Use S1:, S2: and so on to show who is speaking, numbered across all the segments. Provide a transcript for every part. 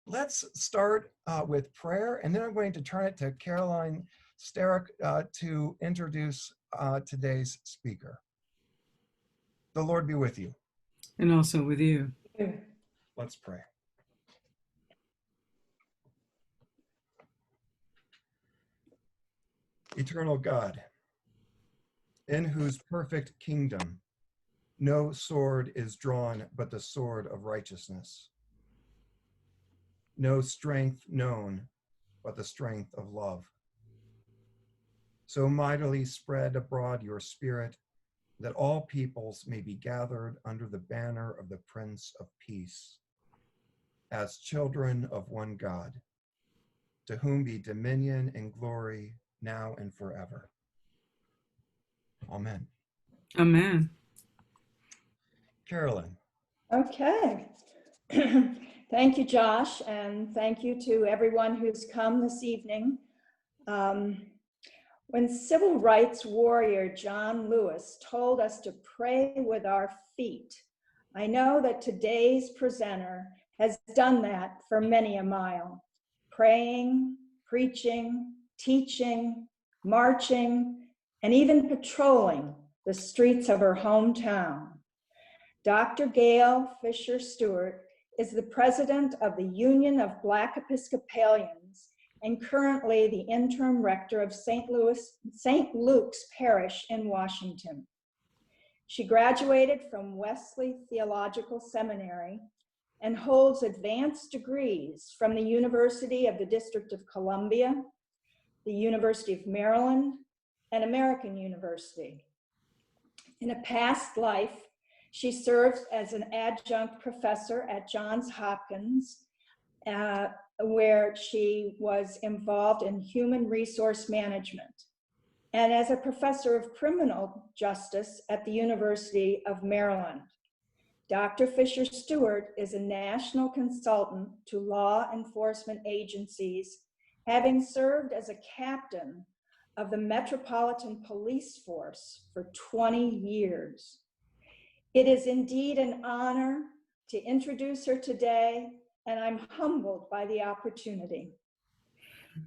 S1: let's start with prayer, and then I'm going to turn it to Caroline Starrick to introduce today's speaker. The Lord be with you.
S2: And also with you.
S1: Let's pray. Eternal God, in whose perfect kingdom no sword is drawn but the sword of righteousness, no strength known but the strength of love. So mightily spread abroad your spirit, that all peoples may be gathered under the banner of the Prince of Peace, as children of one God, to whom be dominion and glory now and forever. Amen.
S2: Amen.
S1: Carolyn.
S3: Okay. Thank you, Josh, and thank you to everyone who's come this evening. When civil rights warrior John Lewis told us to pray with our feet, I know that today's presenter has done that for many a mile, praying, preaching, teaching, marching, and even patrolling the streets of her hometown. Dr. Gayle Fisher-Stewart is the president of the Union of Black Episcopalians and currently the interim rector of St. Luke's Parish in Washington. She graduated from Wesley Theological Seminary and holds advanced degrees from the University of the District of Columbia, the University of Maryland, and American University. In a past life, she served as an adjunct professor at Johns Hopkins, where she was involved in human resource management, and as a professor of criminal justice at the University of Maryland. Dr. Fisher-Stewart is a national consultant to law enforcement agencies, having served as a captain of the Metropolitan Police Force for 20 years. It is indeed an honor to introduce her today, and I'm humbled by the opportunity.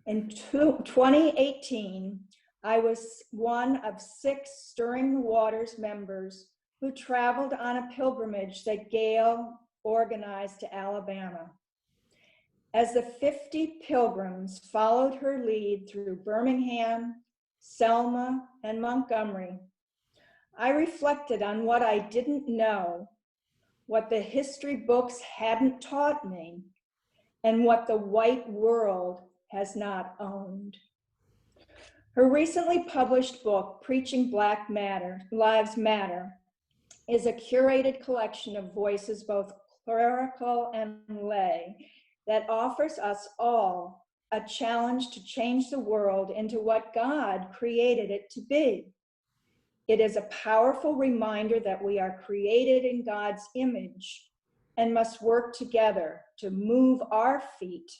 S3: In 2018, I was one of 6 Stirring the Waters members who traveled on a pilgrimage that Gail organized to Alabama. As the 50 pilgrims followed her lead through Birmingham, Selma, and Montgomery, I reflected on what I didn't know, what the history books hadn't taught me, and what the white world has not owned. Her recently published book, Preaching Black Lives Matter, is a curated collection of voices, both clerical and lay, that offers us all a challenge to change the world into what God created it to be. It is a powerful reminder that we are created in God's image and must work together to move our feet,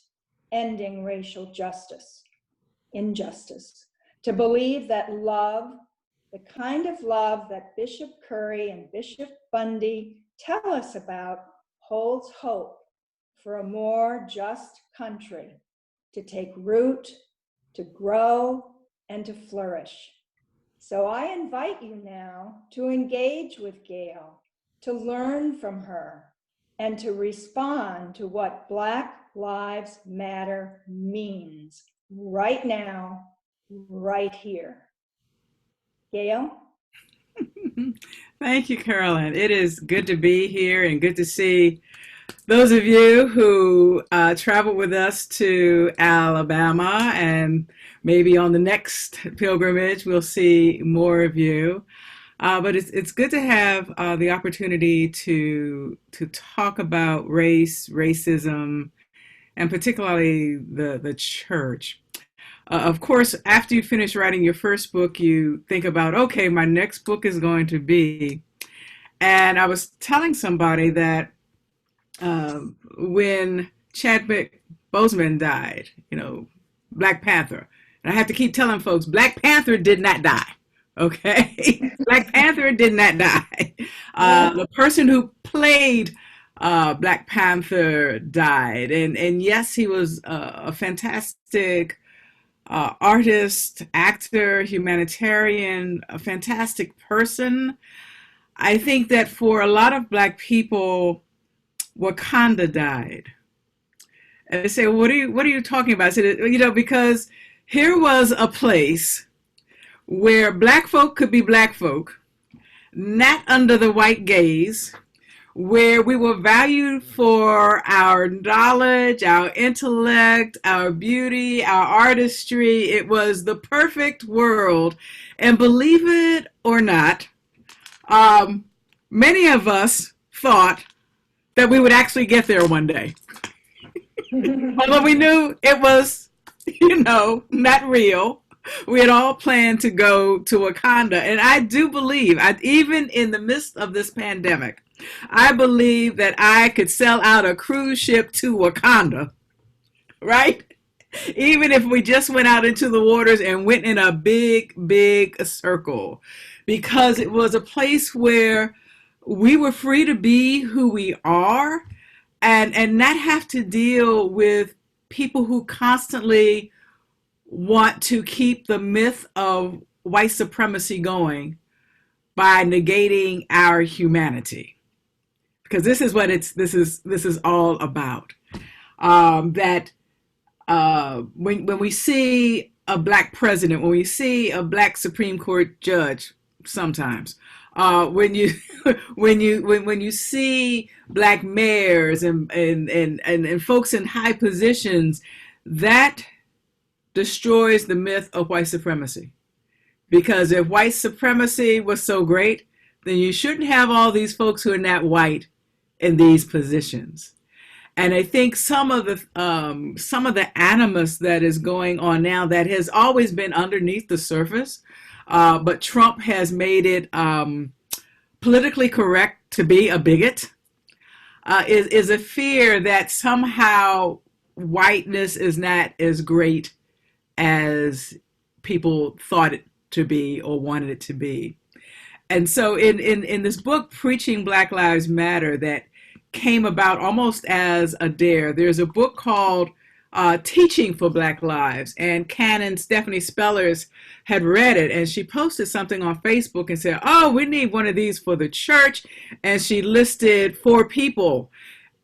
S3: ending racial injustice, to believe that love, the kind of love that Bishop Curry and Bishop Bundy tell us about, holds hope for a more just country to take root, to grow, and to flourish. So I invite you now to engage with Gail, to learn from her, and to respond to what Black Lives Matter means right now, right here. Gail?
S2: Thank you, Carolyn. It is good to be here and good to see those of you who traveled with us to Alabama, and maybe on the next pilgrimage, we'll see more of you. But it's good to have the opportunity to talk about race, racism, and particularly the church. Of course, after you finish writing your first book, you think about, okay, my next book is going to be. And I was telling somebody that when Chadwick Boseman died, Black Panther, and I have to keep telling folks, Black Panther did not die. Okay, Black Panther did not die. The person who played Black Panther died. And yes, he was a fantastic artist, actor, humanitarian, a fantastic person. I think that for a lot of Black people, Wakanda died. And they say, what are you talking about? I said, because here was a place where Black folk could be Black folk, not under the white gaze, where we were valued for our knowledge, our intellect, our beauty, our artistry. It was the perfect world. And believe it or not, many of us thought that we would actually get there one day. Although we knew it was, not real. We had all planned to go to Wakanda. And I do believe, even in the midst of this pandemic, I believe that I could sell out a cruise ship to Wakanda, right? Even if we just went out into the waters and went in a big, big circle, because it was a place where we were free to be who we are and not have to deal with people who constantly want to keep the myth of white supremacy going by negating our humanity. Because this is what this is all about. When we see a Black president, when we see a Black Supreme Court judge, sometimes when you see Black mayors and folks in high positions, that destroys the myth of white supremacy. Because if white supremacy was so great, then you shouldn't have all these folks who are not white in these positions. And I think some of the animus that is going on now that has always been underneath the surface, but Trump has made it politically correct to be a bigot, is a fear that somehow whiteness is not as great as people thought it to be or wanted it to be. And so in this book, Preaching Black Lives Matter, that came about almost as a dare, there's a book called Teaching for Black Lives, and Canon Stephanie Spellers had read it, and she posted something on Facebook and said, oh, we need one of these for the church, and she listed 4 people,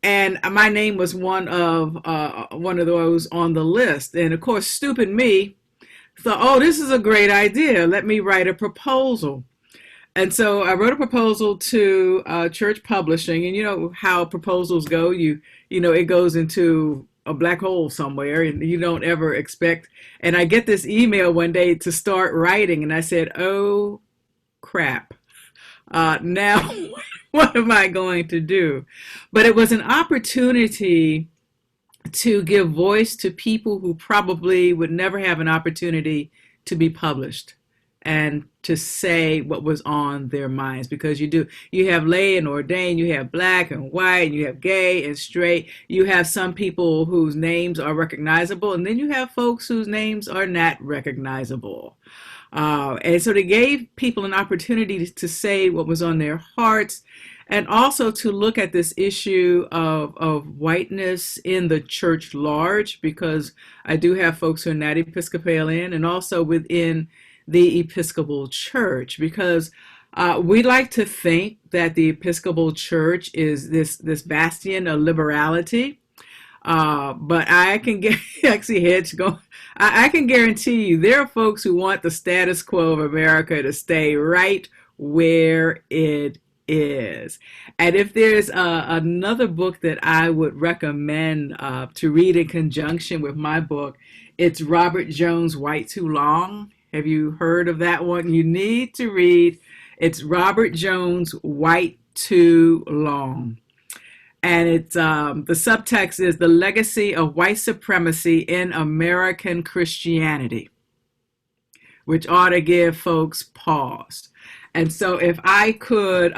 S2: and my name was one of those on the list. And of course, stupid me thought, oh, this is a great idea, let me write a proposal. And so I wrote a proposal to church publishing, and you know how proposals go. It goes into a black hole somewhere, and you don't ever expect. And I get this email one day to start writing, and I said, "Oh, crap! Now what am I going to do?" But it was an opportunity to give voice to people who probably would never have an opportunity to be published and to say what was on their minds, because you have lay and ordained, you have black and white, and you have gay and straight, you have some people whose names are recognizable, and then you have folks whose names are not recognizable. And so they gave people an opportunity to say what was on their hearts, and also to look at this issue of whiteness in the church large, because I do have folks who are not Episcopalian, and also within the Episcopal Church, because we like to think that the Episcopal Church is this bastion of liberality, but I can get actually heads go. I can guarantee you there are folks who want the status quo of America to stay right where it is. And if there's another book that I would recommend to read in conjunction with my book, it's Robert Jones' White Too Long. Have you heard of that one? You need to read. It's Robert Jones' White Too Long. And it's the subtext is the legacy of white supremacy in American Christianity, which ought to give folks pause. And so if I could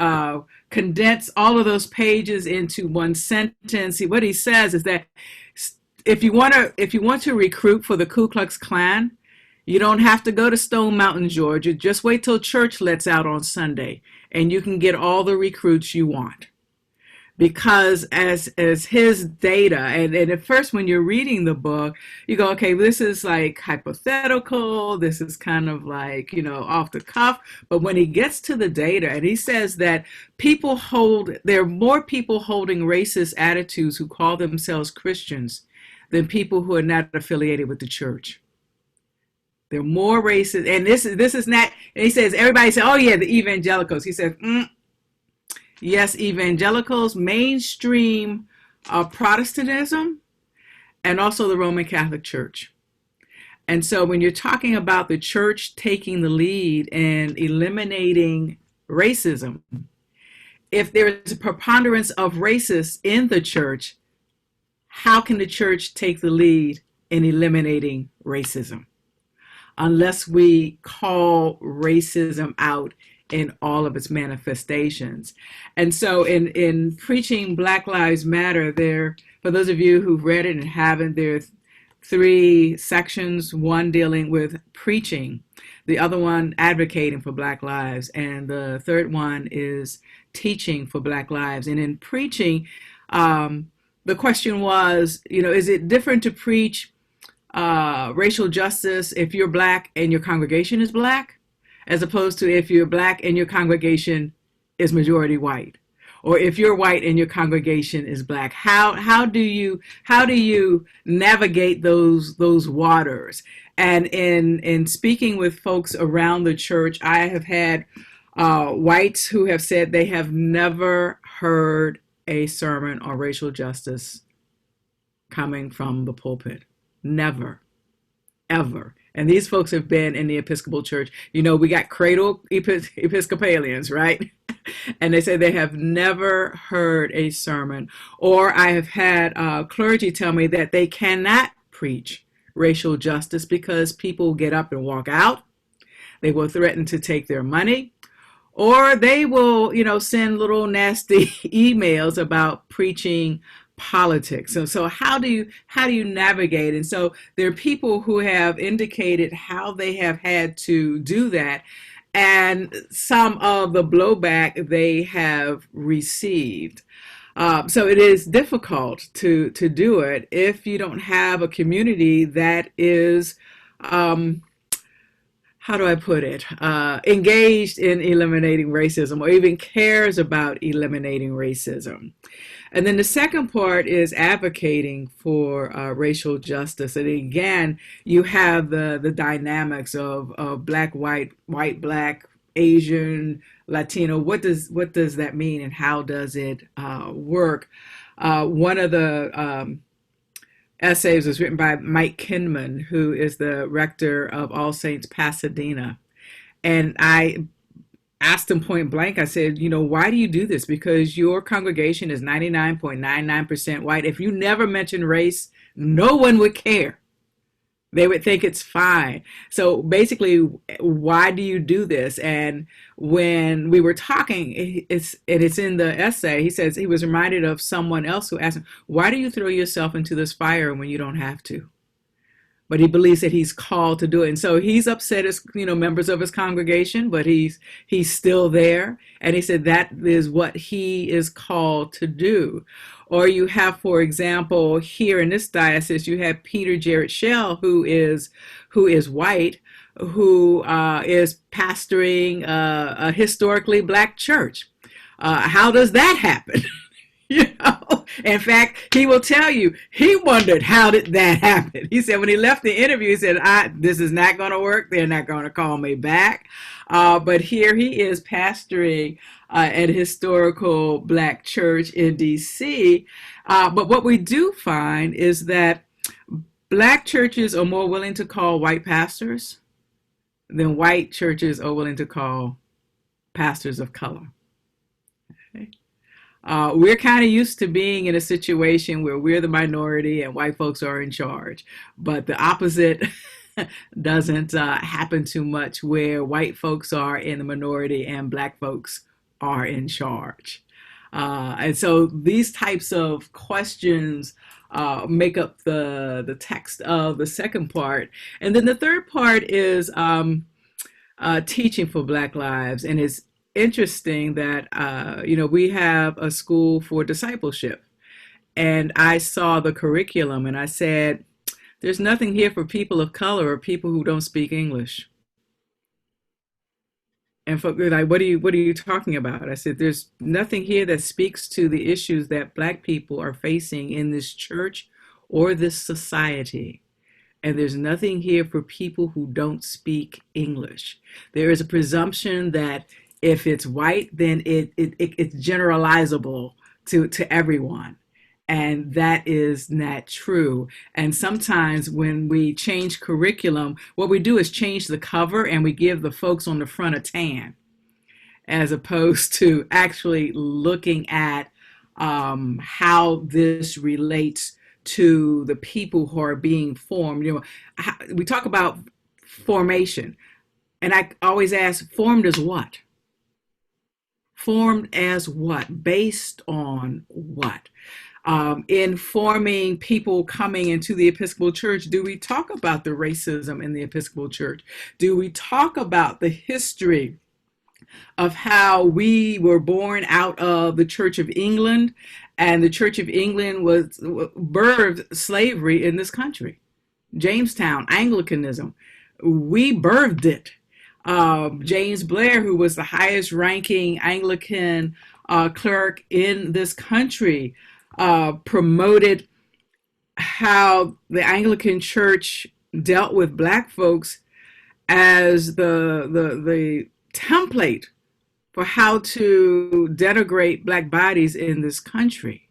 S2: condense all of those pages into one sentence, what he says is that if you want to recruit for the Ku Klux Klan, you don't have to go to Stone Mountain, Georgia. Just wait till church lets out on Sunday, and you can get all the recruits you want. because as his data, and at first when you're reading the book, you go, okay, this is like hypothetical, this is kind of like, off the cuff. But when he gets to the data, and he says that there are more people holding racist attitudes who call themselves Christians than people who are not affiliated with the church. They're more racist, and this is not. And he says, everybody says, oh yeah, the evangelicals. He says, yes, evangelicals, mainstream Protestantism, and also the Roman Catholic Church. And so when you're talking about the church taking the lead and eliminating racism, if there is a preponderance of racists in the church, how can the church take the lead in eliminating racism? Unless we call racism out in all of its manifestations. And so in preaching Black Lives Matter, for those of you who've read it and haven't, there are 3 sections, one dealing with preaching, the other one advocating for Black lives, and the third one is teaching for Black lives. And in preaching, the question was, is it different to preach racial justice if you're Black and your congregation is Black, as opposed to if you're Black and your congregation is majority white, or if you're white and your congregation is Black? How do you navigate those waters? And in speaking with folks around the church, I have had whites who have said they have never heard a sermon on racial justice coming from the pulpit. Never, ever. And these folks have been in the Episcopal Church. We got cradle Episcopalians, right? And they say they have never heard a sermon. Or I have had clergy tell me that they cannot preach racial justice because people get up and walk out. They will threaten to take their money. Or they will, send little nasty emails about preaching politics. So how do you navigate? And so there are people who have indicated how they have had to do that, and some of the blowback they have received. So it is difficult to do it if you don't have a community that is, how do I put it, engaged in eliminating racism, or even cares about eliminating racism. And then the second part is advocating for racial justice. And again, you have the dynamics of Black, white, Black, Asian, Latino. What does that mean, and how does it work? One of the essays was written by Mike Kinman, who is the rector of All Saints Pasadena. And I asked him point blank, I said, why do you do this? Because your congregation is 99.99% white. If you never mention race, no one would care. They would think it's fine. So basically, why do you do this? And when we were talking, it's in the essay, he says he was reminded of someone else who asked him, why do you throw yourself into this fire when you don't have to? But he believes that he's called to do it. And so he's upset as, members of his congregation, but he's still there. And he said that is what he is called to do. Or you have, for example, here in this diocese, you have Peter Jarrett Shell, who is white, who is pastoring a historically Black church. How does that happen? In fact, he will tell you, he wondered, how did that happen? He said when he left the interview, he said, this is not going to work. They're not going to call me back. But here he is pastoring at a historical Black church in D.C. But what we do find is that Black churches are more willing to call white pastors than white churches are willing to call pastors of color. Okay. We're kind of used to being in a situation where we're the minority and white folks are in charge, but the opposite doesn't happen too much, where white folks are in the minority and Black folks are in charge. And so these types of questions make up the text of the second part. And then the third part is teaching for Black lives, and it's interesting that, we have a school for discipleship. And I saw the curriculum and I said, there's nothing here for people of color or people who don't speak English. And folks were like, what are you talking about? I said, there's nothing here that speaks to the issues that Black people are facing in this church or this society. And there's nothing here for people who don't speak English. There is a presumption that if it's white, then it's generalizable to everyone. And that is not true. And sometimes when we change curriculum, what we do is change the cover and we give the folks on the front a tan, as opposed to actually looking at how this relates to the people who are being formed. We talk about formation, and I always ask, formed as what? Formed as what? Based on what? In forming people coming into the Episcopal Church, do we talk about the racism in the Episcopal Church? Do we talk about the history of how we were born out of the Church of England, and the Church of England birthed slavery in this country? Jamestown, Anglicanism, we birthed it. James Blair, who was the highest ranking Anglican clerk in this country, promoted how the Anglican Church dealt with Black folks as the template for how to denigrate Black bodies in this country.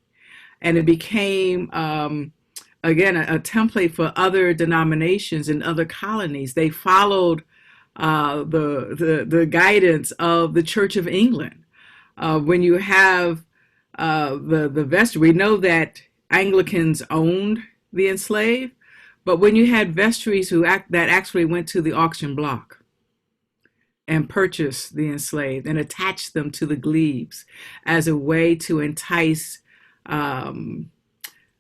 S2: And it became, again, a template for other denominations and other colonies. They followed the guidance of the Church of England. When you have the vestry, we know that Anglicans owned the enslaved, but when you had vestries that actually went to the auction block and purchased the enslaved and attached them to the glebes as a way to entice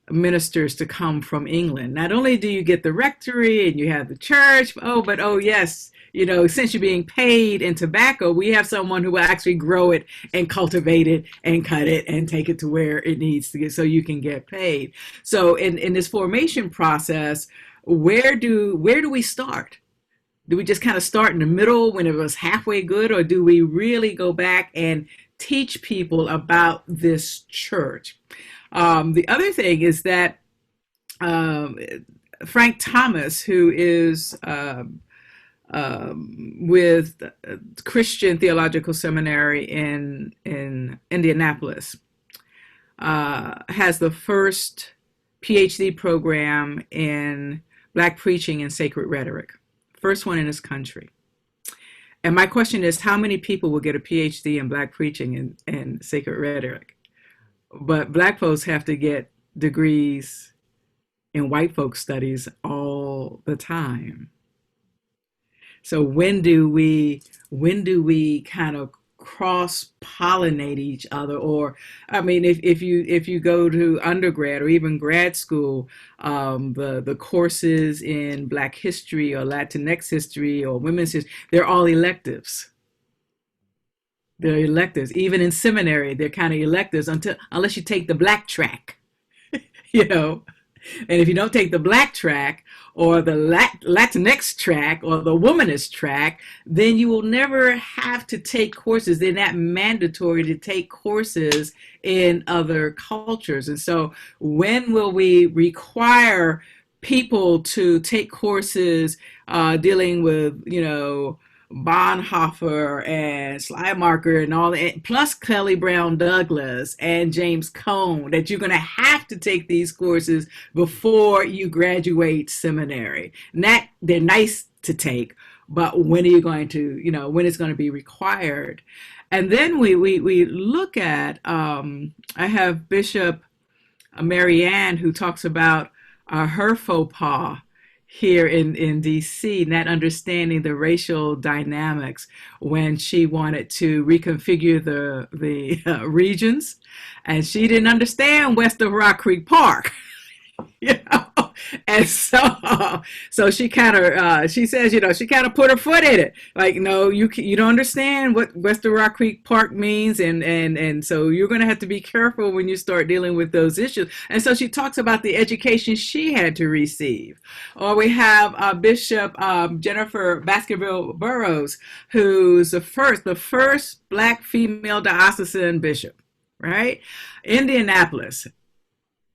S2: ministers to come from England. Not only do you get the rectory and you have the church, but yes, since you're being paid in tobacco, we have someone who will actually grow it and cultivate it and cut it and take it to where it needs to get so you can get paid. So in this formation process, where do we start? Do we just kind of start in the middle when it was halfway good, or do we really go back and teach people about this church? The other thing is that Frank Thomas, who is with Christian Theological Seminary in Indianapolis, has the first PhD program in Black preaching and sacred rhetoric, first one in this country. And my question is, how many people will get a PhD in Black preaching and sacred rhetoric? But Black folks have to get degrees in white folk studies all the time. So when do we kind of cross-pollinate each other? Or, I mean, if you go to undergrad or even grad school, the courses in Black history or Latinx history or women's history, they're all electives. They're electives. Even in seminary, they're kind of electives unless you take the Black track, And if you don't take the Black track or the Latinx track or the womanist track, then you will never have to take courses. They're not mandatory to take courses in other cultures. And so when will we require people to take courses dealing with, Bonhoeffer and Schleiermacher and all that, plus Kelly Brown Douglas and James Cone, that you're going to have to take these courses before you graduate seminary? Not they're nice to take, but when are you going to, when it's going to be required? And then we look at, I have Bishop Marianne, who talks about her faux pas here in DC, not understanding the racial dynamics when she wanted to reconfigure the regions, and she didn't understand west of Rock Creek Park. And so she kind of, she says, she kind of put her foot in it. Like, no, you don't understand what Western Rock Creek Park means. And so you're going to have to be careful when you start dealing with those issues. And so she talks about the education she had to receive. Or we have Bishop Jennifer Baskerville Burroughs, who's the first Black female diocesan bishop, right? Indianapolis.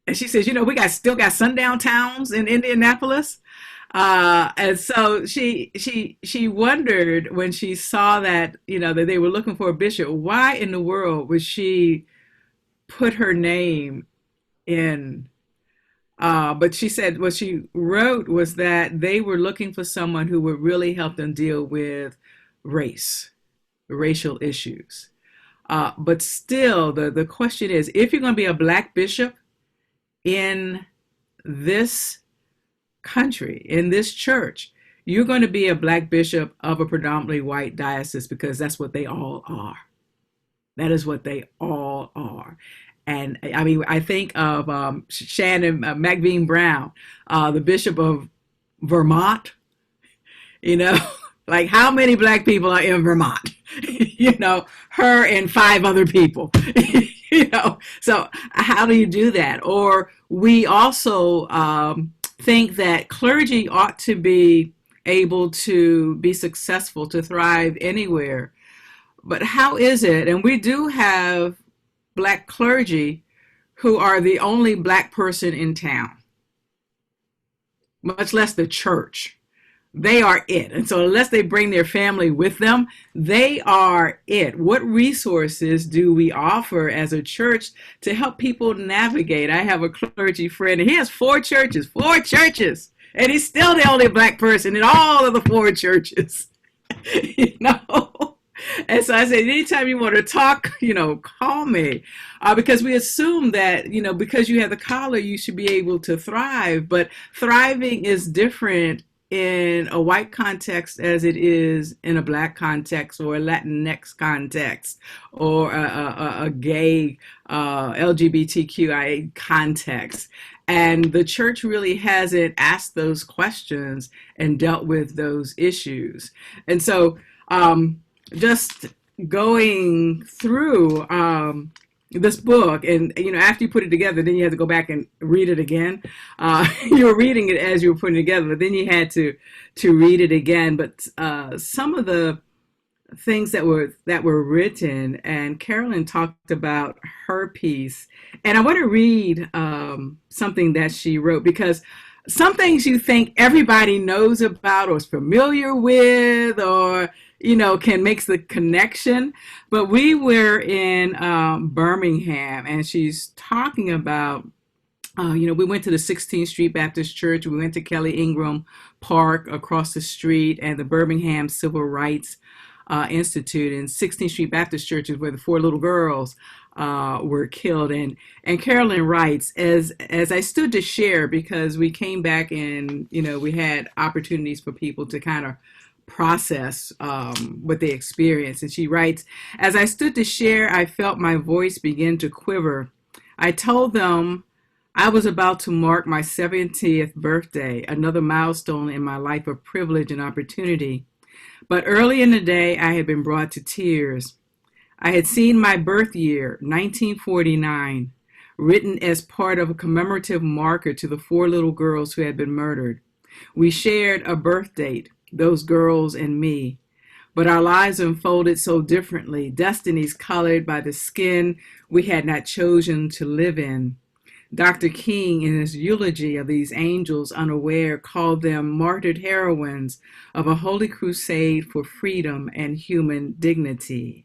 S2: And she says, we still got sundown towns in Indianapolis. And so she wondered when she saw that, that they were looking for a bishop, why in the world would she put her name in? But she said what she wrote was that they were looking for someone who would really help them deal with racial issues. But still, the question is, if you're going to be a Black bishop in this country, in this church, you're going to be a Black bishop of a predominantly white diocese, because that's what they all are. That is what they all are. And I mean, I think of Shannon McBean Brown, the Bishop of Vermont, like how many Black people are in Vermont? Her and 5 other people. So how do you do that? Or we also think that clergy ought to be able to be successful, to thrive anywhere. But how is it? And we do have Black clergy who are the only Black person in town, much less the church. They are it. And so unless they bring their family with them, they are it. What resources do we offer as a church to help people navigate? I have a clergy friend, and he has 4 churches, and he's still the only Black person in all of the 4 churches. And so I said, anytime you want to talk, call me, because we assume that, because you have the collar, you should be able to thrive. But thriving is different in a white context as it is in a Black context, or a Latinx context, or a gay LGBTQIA context. And the church really hasn't asked those questions and dealt with those issues. And so just going through this book, and after you put it together, then you had to go back and read it again. You were reading it as you were putting it together, but then you had to read it again. But some of the things that were written, and Carolyn talked about her piece, and I want to read something that she wrote, because some things you think everybody knows about or is familiar with, or can make the connection. But we were in Birmingham, and she's talking about, we went to the 16th Street Baptist Church. We went to Kelly Ingram Park across the street, and the Birmingham Civil Rights Institute. And 16th Street Baptist Church is where the 4 little girls were killed. And Carolyn writes, as I stood to share, because we came back and, we had opportunities for people to kind of process what they experienced. And she writes, as I stood to share, I felt my voice begin to quiver. I told them I was about to mark my 70th birthday, another milestone in my life of privilege and opportunity. But early in the day, I had been brought to tears. I had seen my birth year, 1949, written as part of a commemorative marker to the 4 little girls who had been murdered. We shared a birth date, those girls and me, but our lives unfolded so differently, destinies colored by the skin we had not chosen to live in. Dr. King, in his eulogy of these angels unaware, called them martyred heroines of a holy crusade for freedom and human dignity.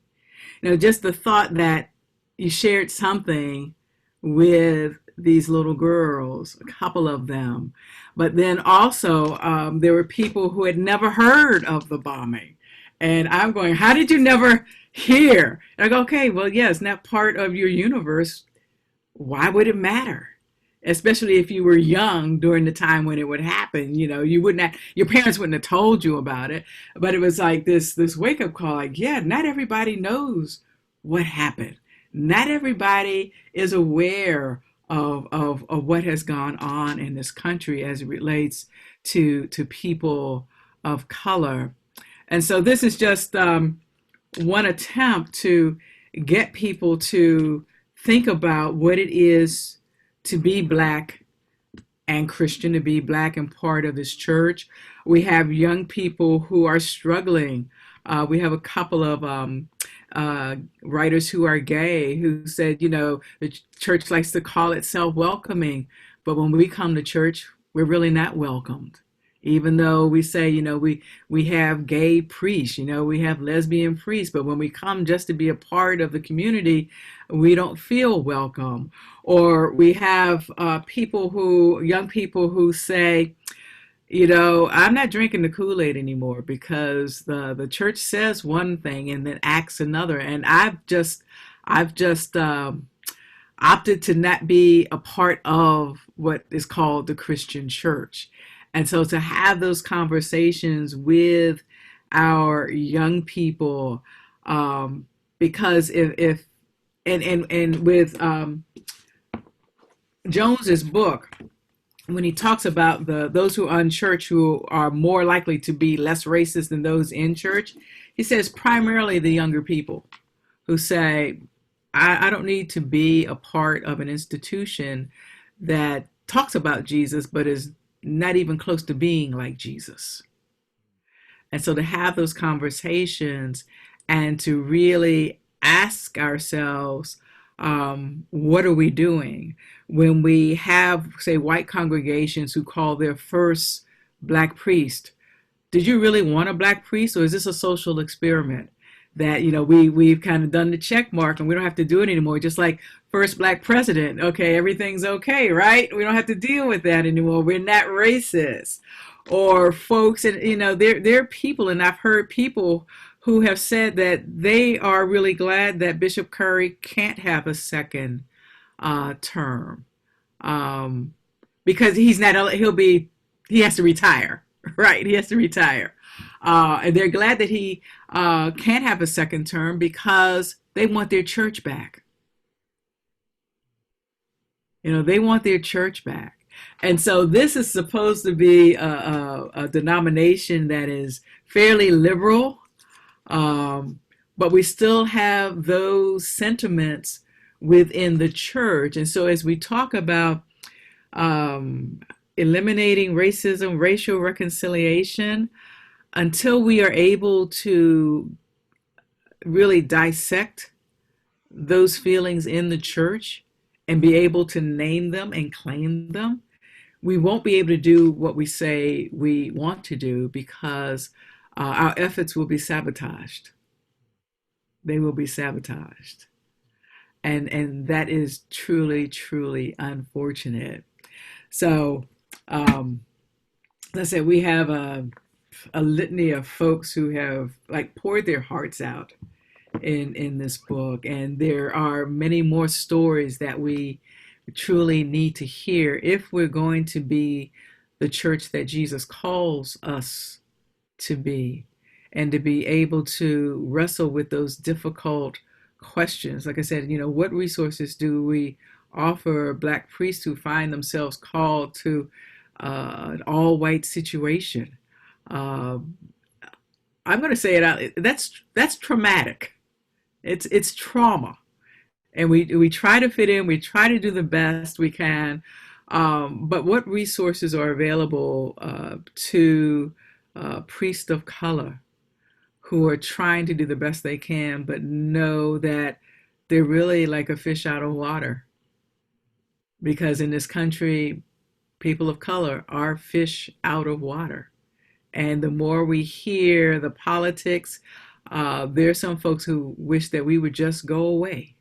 S2: Just the thought that you shared something with these little girls, a couple of them, but then also there were people who had never heard of the bombing. And I'm going, how did you never hear? And I go, okay, well, yes, not part of your universe. Why would it matter? Especially if you were young during the time when it would happen. You wouldn't have, your parents wouldn't have told you about it. But it was like this wake-up call, like, yeah, not everybody knows what happened. Not everybody is aware of what has gone on in this country as it relates to people of color. And so this is just one attempt to get people to think about what it is to be Black and Christian, to be Black and part of this church. We have young people who are struggling. We have a couple of writers who are gay who said, the church likes to call itself welcoming, but when we come to church, we're really not welcomed. Even though we say, we have gay priests, we have lesbian priests, but when we come just to be a part of the community, we don't feel welcome. Or we have young people who say, I'm not drinking the Kool-Aid anymore because the church says one thing and then acts another. And I've just opted to not be a part of what is called the Christian church. And so to have those conversations with our young people, because if with Jones's book, when he talks about those who are in church who are more likely to be less racist than those in church, he says primarily the younger people who say, I don't need to be a part of an institution that talks about Jesus, but is not even close to being like Jesus. And so to have those conversations and to really ask ourselves, what are we doing? When we have, say, white congregations who call their first Black priest, did you really want a Black priest, or is this a social experiment that, we've kind of done the check mark and we don't have to do it anymore? Just like first Black president, okay, everything's okay, right? We don't have to deal with that anymore. We're not racist. Or folks, and there are people, and I've heard people who have said that they are really glad that Bishop Curry can't have a second term, because he has to retire, right? He has to retire. And they're glad that he can't have a second term because they want their church back. They want their church back. And so this is supposed to be a denomination that is fairly liberal, but we still have those sentiments within the church. And so as we talk about eliminating racism, racial reconciliation, until we are able to really dissect those feelings in the church and be able to name them and claim them, we won't be able to do what we say we want to do, because our efforts will be sabotaged. They will be sabotaged. And that is truly, truly unfortunate. So, as I said, we have a litany of folks who have poured their hearts out in this book. And there are many more stories that we truly need to hear if we're going to be the church that Jesus calls us to be, and to be able to wrestle with those difficult questions. Like I said, what resources do we offer Black priests who find themselves called to an all-white situation? I'm going to say it out. That's traumatic. It's trauma, and we try to fit in. We try to do the best we can. But what resources are available to priests of color who are trying to do the best they can, but know that they're really like a fish out of water? Because in this country, people of color are fish out of water. And the more we hear the politics, there's some folks who wish that we would just go away,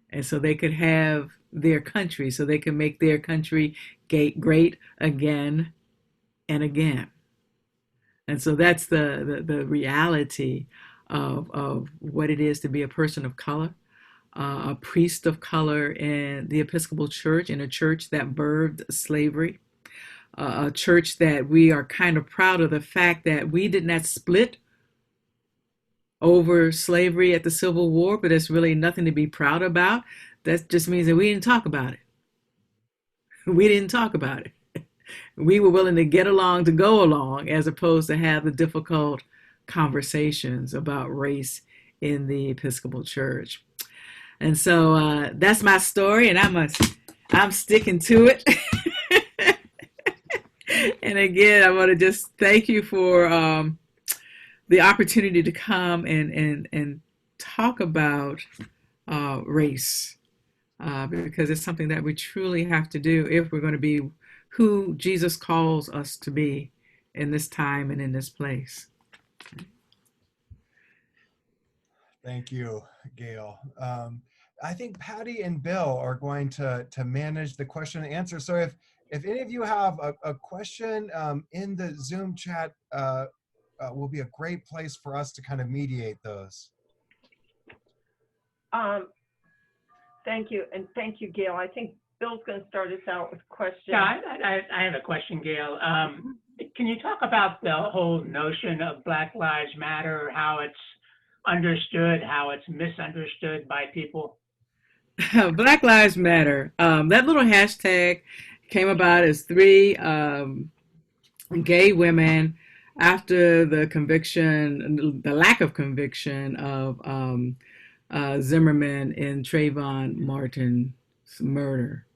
S2: and so they could have their country, so they can make their country great again and again. And so that's the reality of what it is to be a person of color, a priest of color in the Episcopal Church, in a church that birthed slavery, a church that we are kind of proud of the fact that we did not split over slavery at the Civil War, but it's really nothing to be proud about. That just means that we didn't talk about it. We didn't talk about it. We were willing to get along to go along as opposed to have the difficult conversations about race in the Episcopal Church. And so that's my story, and I'm sticking to it. And again, I want to just thank you for the opportunity to come and talk about race, because it's something that we truly have to do if we're going to be who Jesus calls us to be in this time and in this place.
S1: Thank you, Gail. I think Patty and Bill are going to manage the question and answer. So if any of you have a question in the Zoom chat, will be a great place for us to kind of mediate those.
S4: Thank you, and thank you, Gail. I think Bill's going to start us out with questions.
S5: Yeah, I have a question, Gail. Can you talk about the whole notion of Black Lives Matter, how it's understood, how it's misunderstood by people?
S2: Black Lives Matter. That little hashtag came about as three gay women after the conviction, the lack of conviction of Zimmerman in Trayvon Martin's murder.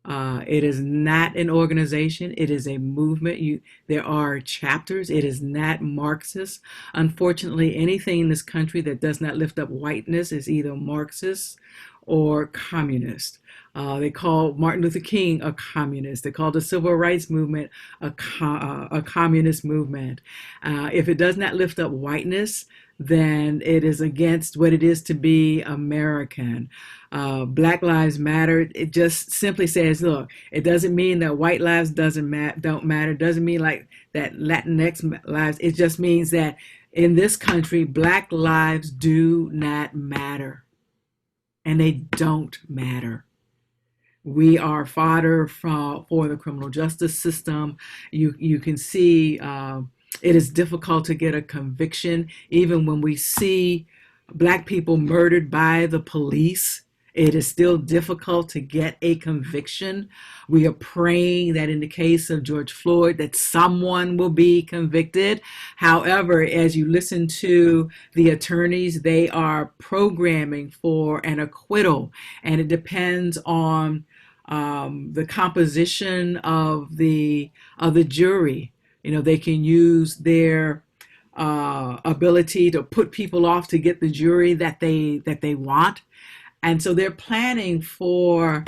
S2: It is not an organization. It is a movement. There are chapters. It is not Marxist. Unfortunately, anything in this country that does not lift up whiteness is either Marxist or communist. They call Martin Luther King a communist. They call the civil rights movement a communist movement. If it does not lift up whiteness, then it is against what it is to be American. Black Lives Matter, it just simply says, look, it doesn't mean that white lives don't matter. It doesn't mean like that Latinx lives. It just means that in this country, Black lives do not matter. And they don't matter. We are fodder for the criminal justice system. You can see it is difficult to get a conviction. Even when we see Black people murdered by the police, it is still difficult to get a conviction. We are praying that in the case of George Floyd, that someone will be convicted. However, as you listen to the attorneys, they are programming for an acquittal, and it depends on the composition of the jury. You know, they can use their ability to put people off to get the jury that they want. And so they're planning for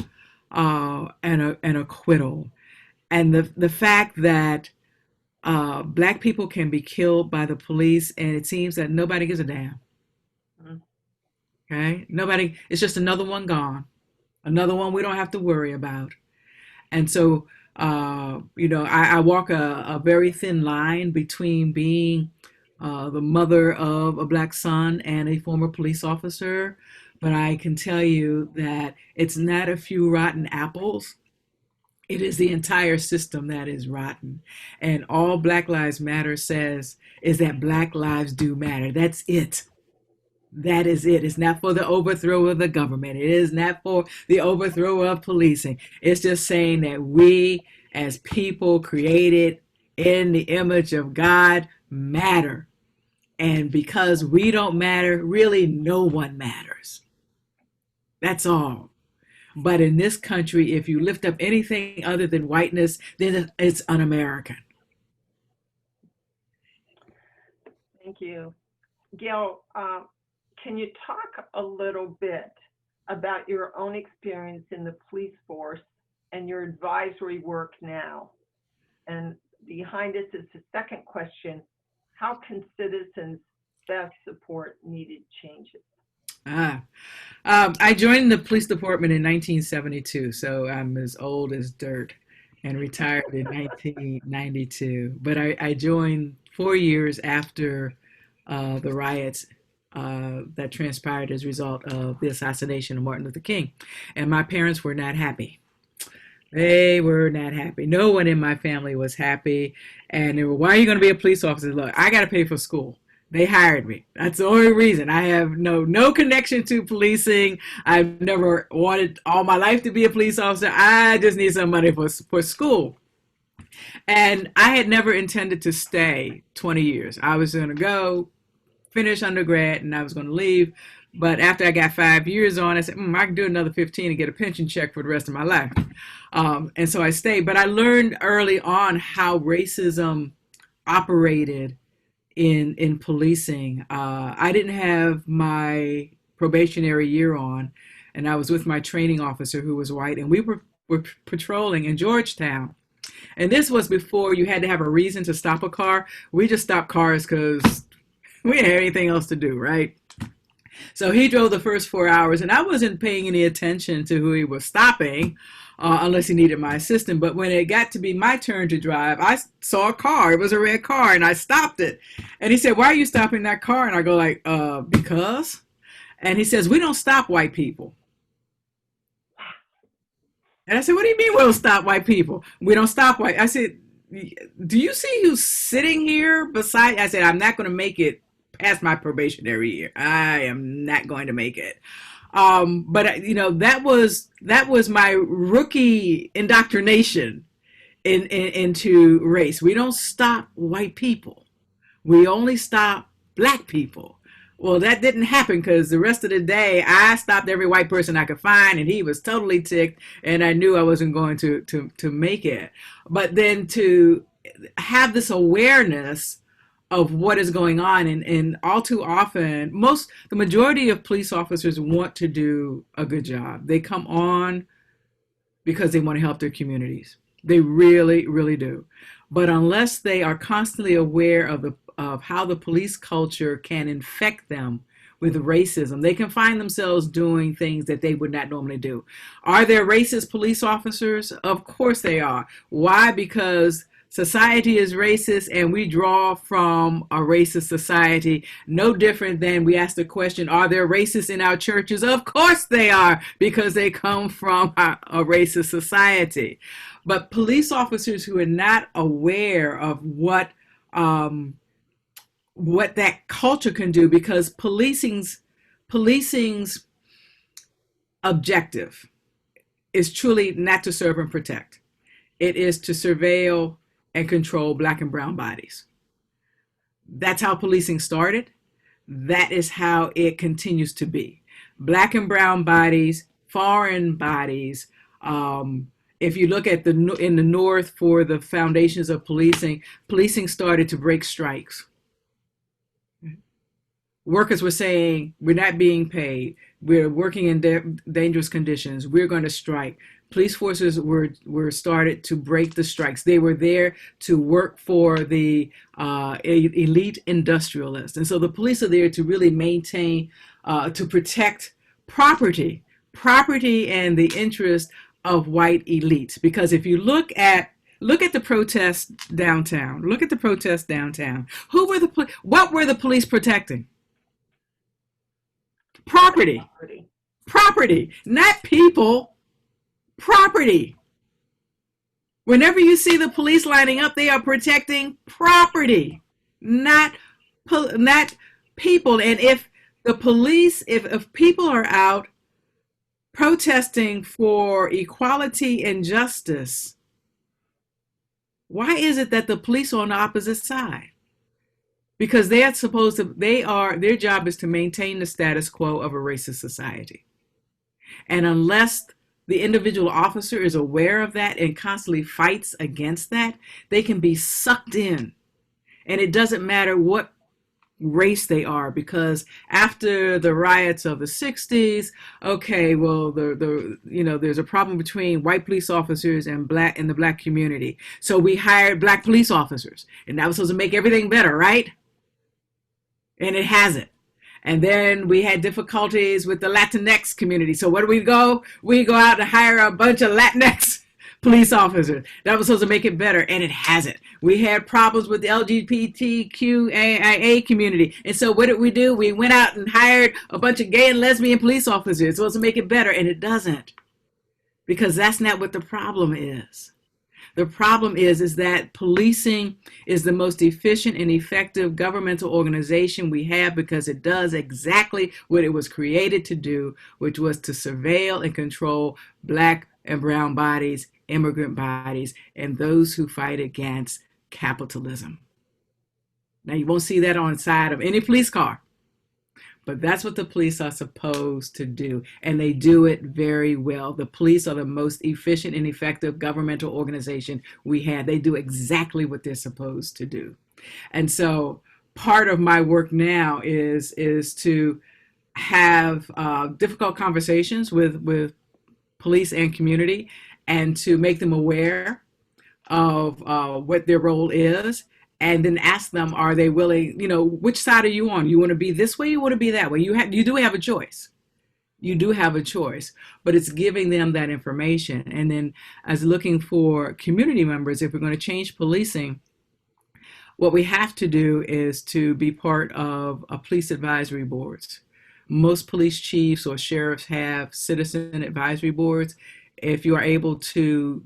S2: an acquittal. And the fact that Black people can be killed by the police, and it seems that nobody gives a damn. Okay? Nobody, it's just another one gone. Another one we don't have to worry about. And so, I walk a very thin line between being the mother of a Black son and a former police officer. But I can tell you that it's not a few rotten apples. It is the entire system that is rotten. And all Black Lives Matter says is that Black lives do matter. That's it. That is it. It's not for the overthrow of the government. It is not for the overthrow of policing. It's just saying that we as people created in the image of God matter. And because we don't matter, really no one matters. That's all. But in this country, if you lift up anything other than whiteness, then it's un-American.
S4: Thank you. Gail, can you talk a little bit about your own experience in the police force and your advisory work now? And behind this is the second question: how can citizens best support needed changes?
S2: I joined the police department in 1972, so I'm as old as dirt, and retired in 1992. But I joined 4 years after the riots that transpired as a result of the assassination of Martin Luther King. And my parents were not happy. They were not happy. No one in my family was happy. And they were, why are you going to be a police officer? Look, I got to pay for school. They hired me. That's the only reason. I have no connection to policing. I've never wanted all my life to be a police officer. I just need some money for school. And I had never intended to stay 20 years. I was going to go finish undergrad and I was going to leave. But after I got 5 years on, I said, I can do another 15 and get a pension check for the rest of my life. And so I stayed. But I learned early on how racism operated in policing. I didn't have my probationary year on, and I was with my training officer who was white, and we were patrolling in Georgetown. And this was before you had to have a reason to stop a car. We just stopped cars because we didn't have anything else to do, right? So he drove the first 4 hours, and I wasn't paying any attention to who he was stopping unless he needed my assistance. But when it got to be my turn to drive, I saw a car. It was a red car, and I stopped it. And he said, "Why are you stopping that car?" And I go like, because. And he says, "We don't stop white people." And I said, "What do you mean we don't stop white people? We don't stop white." I said, "Do you see who's sitting here beside?" I said, "I'm not going to make it past my probationary year. I am not going to make it." But you know, that was my rookie indoctrination into race. We don't stop white people. We only stop black people. Well, that didn't happen because the rest of the day I stopped every white person I could find, and he was totally ticked, and I knew I wasn't going to make it. But then to have this awareness of what is going on, and all too often, the majority of police officers want to do a good job. They come on because they want to help their communities. They really, really do. But unless they are constantly aware of how the police culture can infect them with racism, they can find themselves doing things that they would not normally do. Are there racist police officers? Of course they are. Why? Because society is racist, and we draw from a racist society. No different than we ask the question, are there racists in our churches? Of course they are, because they come from a racist society. But police officers who are not aware of what that culture can do, because policing's objective is truly not to serve and protect. It is to surveil and control black and brown bodies. That's how policing started. That is how it continues to be. Black and brown bodies, foreign bodies. If you look at in the North for the foundations of policing started to break strikes. Workers were saying, we're not being paid. We're working in dangerous conditions. We're going to strike. Police forces were started to break the strikes. They were there to work for the elite industrialists. And so the police are there to really maintain, to protect property and the interest of white elites. Because if you look at the protests downtown, what were the police protecting? Property, not people. Property. Whenever you see the police lining up, they are protecting property, not people. And if the police, if people are out protesting for equality and justice, why is it that the police are on the opposite side? Because their job is to maintain the status quo of a racist society. And unless the individual officer is aware of that and constantly fights against that, they can be sucked in. And it doesn't matter what race they are, because after the riots of the 60s, okay, well, there's a problem between white police officers and the black community. So we hired black police officers, and that was supposed to make everything better, right? And it hasn't. And then we had difficulties with the Latinx community. So where do we go? We go out and hire a bunch of Latinx police officers. That was supposed to make it better, and it hasn't. We had problems with the LGBTQIA community. And so what did we do? We went out and hired a bunch of gay and lesbian police officers. Supposed to make it better, and it doesn't. Because that's not what the problem is. The problem is that policing is the most efficient and effective governmental organization we have because it does exactly what it was created to do, which was to surveil and control Black and brown bodies, immigrant bodies, and those who fight against capitalism. Now, you won't see that on the side of any police car, but that's what the police are supposed to do, and they do it very well. The police are the most efficient and effective governmental organization we have. They do exactly what they're supposed to do. And so part of my work now is to have difficult conversations with police and community, and to make them aware of what their role is, and then ask them, are they willing, which side are you on? You want to be this way, you want to be that way? You do have a choice. You do have a choice, but it's giving them that information. And then as looking for community members, if we're going to change policing, what we have to do is to be part of police advisory boards. Most police chiefs or sheriffs have citizen advisory boards. If you are able to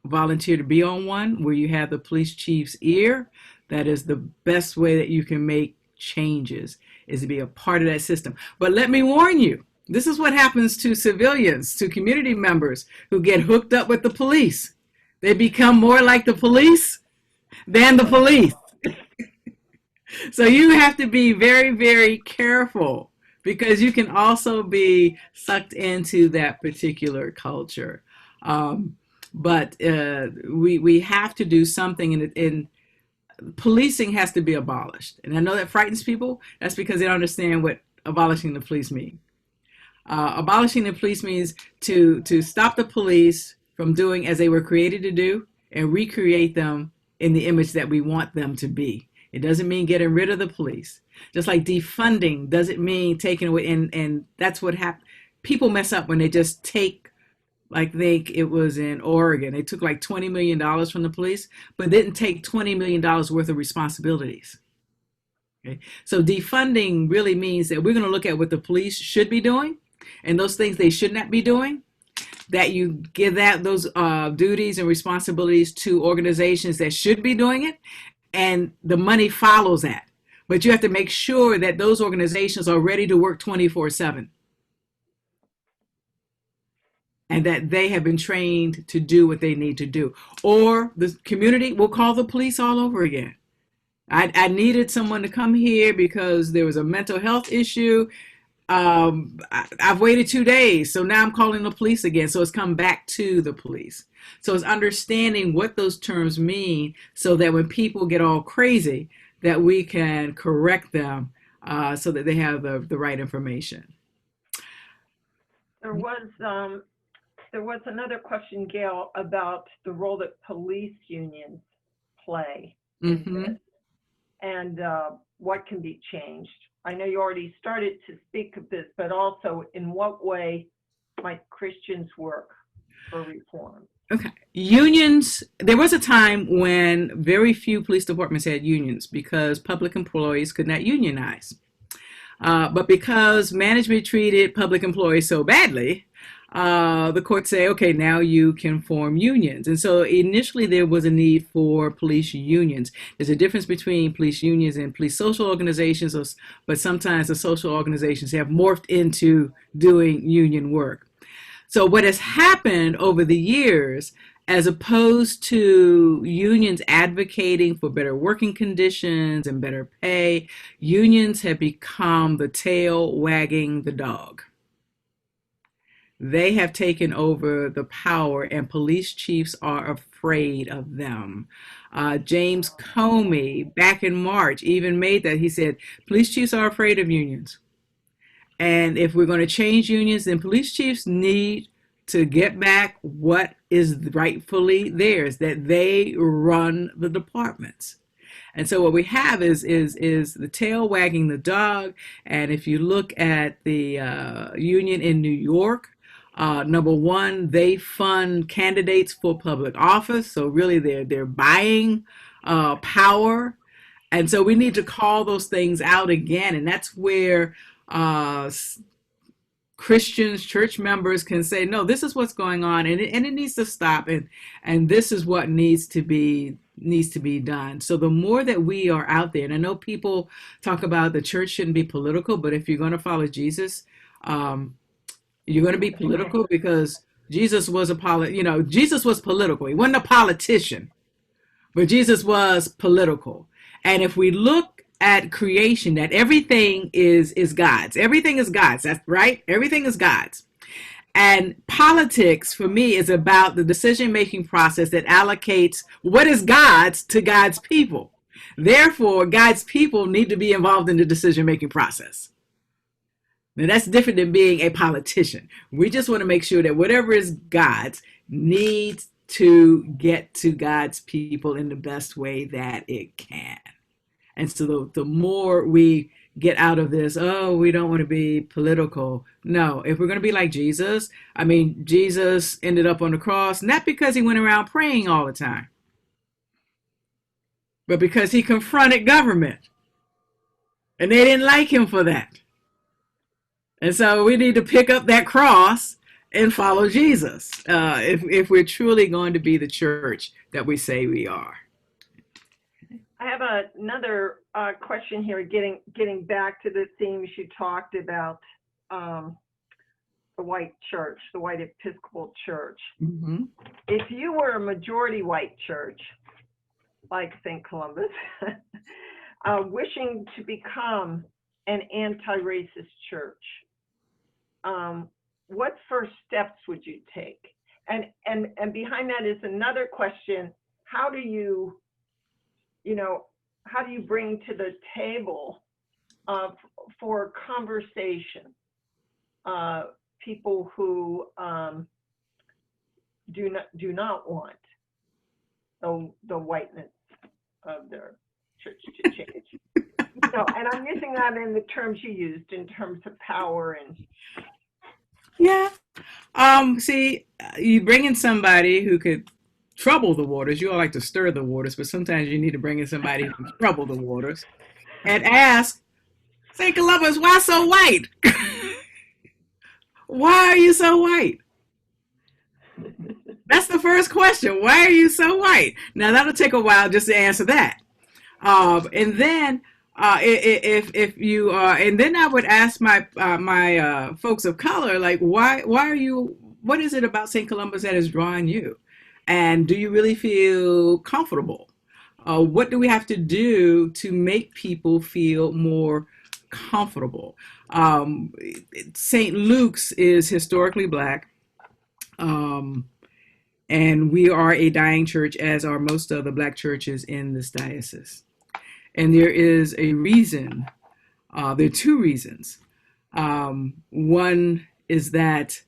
S2: volunteer to be on one where you have the police chief's ear, that is the best way that you can make changes, is to be a part of that system. But let me warn you, this is what happens to civilians, to community members who get hooked up with the police. They become more like the police than the police. So you have to be very, very careful, because you can also be sucked into that particular culture. But we have to do something, in policing has to be abolished. And I know that frightens people. That's because they don't understand what abolishing the police means. Abolishing the police means to stop the police from doing as they were created to do and recreate them in the image that we want them to be. It doesn't mean getting rid of the police. Just like defunding doesn't mean taking away, and that's what happened. People mess up when they just take, I think it was in Oregon, they took like $20 million from the police, but didn't take $20 million worth of responsibilities. Okay? So defunding really means that we're going to look at what the police should be doing and those things they should not be doing, that you give those duties and responsibilities to organizations that should be doing it, and the money follows that. But you have to make sure that those organizations are ready to work 24/7. And that they have been trained to do what they need to do. Or the community will call the police all over again. I needed someone to come here because there was a mental health issue. I've waited 2 days, so now I'm calling the police again. So it's come back to the police. So it's understanding what those terms mean so that when people get all crazy, that we can correct them so that they have the right information.
S4: There was another question, Gail, about the role that police unions play in this, and what can be changed. I know you already started to speak of this, but also in what way might Christians work for reform?
S2: Okay. Unions, there was a time when very few police departments had unions because public employees could not unionize. But because management treated public employees so badly, the court say, okay, now you can form unions. And so initially there was a need for police unions. There's a difference between police unions and police social organizations, but sometimes the social organizations have morphed into doing union work. So what has happened over the years, as opposed to unions advocating for better working conditions and better pay, unions have become the tail wagging the dog. They have taken over the power, and police chiefs are afraid of them. James Comey, back in March, even made that. He said, police chiefs are afraid of unions. And if we're going to change unions, then police chiefs need to get back what is rightfully theirs, that they run the departments. And so what we have is the tail wagging the dog. And if you look at the union in New York, number one, they fund candidates for public office. So really they're buying power. And so we need to call those things out again. And that's where Christians, church members can say, no, this is what's going on, and it needs to stop, and this is what needs to be done. So the more that we are out there, and I know people talk about the church shouldn't be political, but if you're going to follow Jesus, you're going to be political, because Jesus was Jesus was political. He wasn't a politician, but Jesus was political. And if we look at creation, that everything is God's. Everything is God's. That's right. Everything is God's. And politics, for me, is about the decision-making process that allocates what is God's to God's people. Therefore, God's people need to be involved in the decision-making process. Now, that's different than being a politician. We just want to make sure that whatever is God's needs to get to God's people in the best way that it can. And so the more we get out of this, oh, we don't want to be political. No, if we're going to be like Jesus, I mean, Jesus ended up on the cross, not because he went around praying all the time, but because he confronted government. And they didn't like him for that. And so we need to pick up that cross and follow Jesus if we're truly going to be the church that we say we are.
S4: I have another question here, getting back to the themes you talked about, the white church, the white Episcopal church.
S2: Mm-hmm.
S4: If you were a majority white church, like St. Columba's, wishing to become an anti-racist church, what first steps would you take? And behind that is another question: how do you bring to the table for conversation people who do not want the whiteness of their church to change? And I'm using that in the terms you used, in terms of power and.
S2: Yeah. See, you bring in somebody who could trouble the waters. You all like to stir the waters, but sometimes you need to bring in somebody who can trouble the waters and ask, St. Columbus, why so white? Why are you so white? That's the first question. Why are you so white? Now, that'll take a while just to answer that. And then if you and then I would ask my folks of color, like, why are you, what is it about St. Columbus that is drawing you? And do you really feel comfortable? What do we have to do to make people feel more comfortable? St. Luke's is historically Black, and we are a dying church, as are most of the Black churches in this diocese. And there is a reason, there are two reasons. One is that